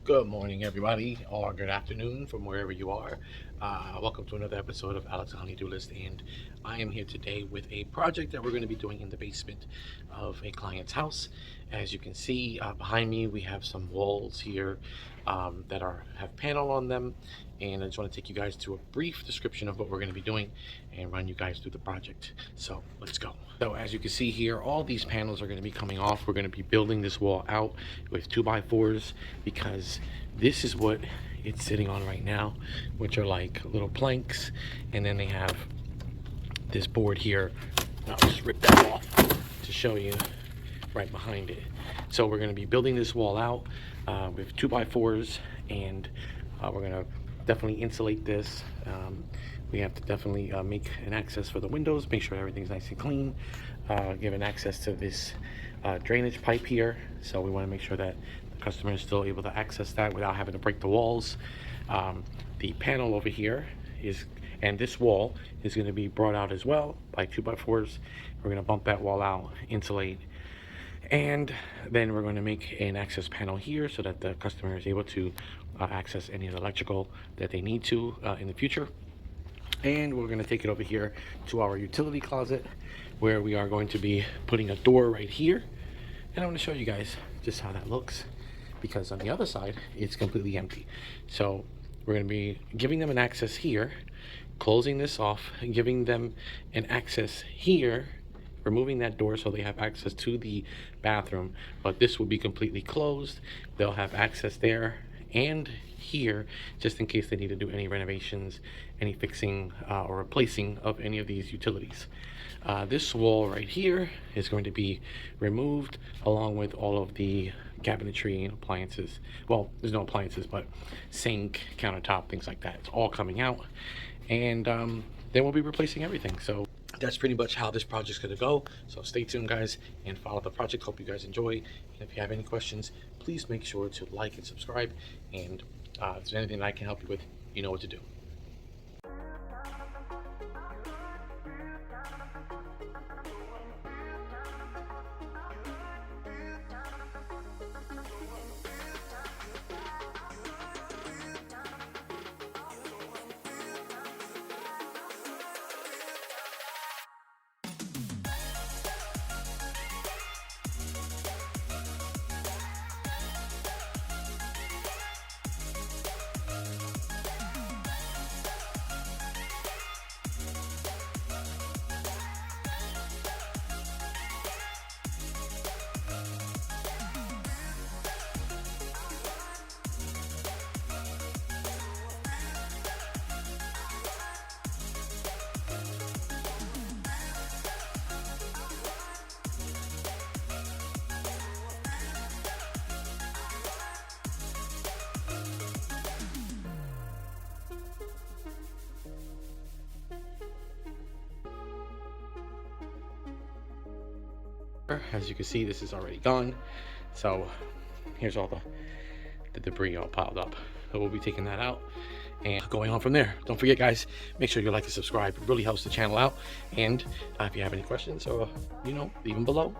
Good morning, everybody, or good afternoon from wherever you are. Welcome to another episode of Alex Honeydew List, and I am here today with a project that we're going to be doing in the basement of a client's house. As you can see behind me, we have some walls here that have panel on them, and I just want to take you guys to a brief description of what we're going to be doing and run you guys through the project. So let's go. So as you can see here, all these panels are going to be coming off. We're going to be building this wall out with 2x4s because this is what it's sitting on right now, which are like little planks, and then they have this board here. I'll just rip that off to show you right behind it. So we're going to be building this wall out with 2x4s, and we're going to definitely insulate this. We have to definitely make an access for the windows, make sure everything's nice and clean, give an access to this drainage pipe here. So we want to make sure that the customer is still able to access that without having to break the walls. The panel over here and this wall is going to be brought out as well by 2x4s. We're going to bump that wall out, insulate, and then we're going to make an access panel here so that the customer is able to access any of the electrical that they need to in the future. And we're going to take it over here to our utility closet, where we are going to be putting a door right here. And I'm going to show you guys just how that looks, because on the other side it's completely empty. So we're going to be giving them an access here, closing this off, and giving them an access here, removing that door so they have access to the bathroom, but this will be completely closed. They'll have access there and here, just in case they need to do any renovations, any fixing or replacing of any of these utilities. This wall right here is going to be removed, along with all of the cabinetry and appliances. Well, there's no appliances, but sink, countertop, things like that. It's all coming out, and then we'll be replacing everything. So that's pretty much how this project's going to go. So stay tuned, guys, and follow the project. Hope you guys enjoy. And if you have any questions, please make sure to like and subscribe. And if there's anything that I can help you with, you know what to do. As you can see, this is already gone. So here's all the debris all piled up. So we'll be taking that out and going on from there. Don't forget, guys, make sure you like and subscribe. It really helps the channel out. And if you have any questions, or leave them below.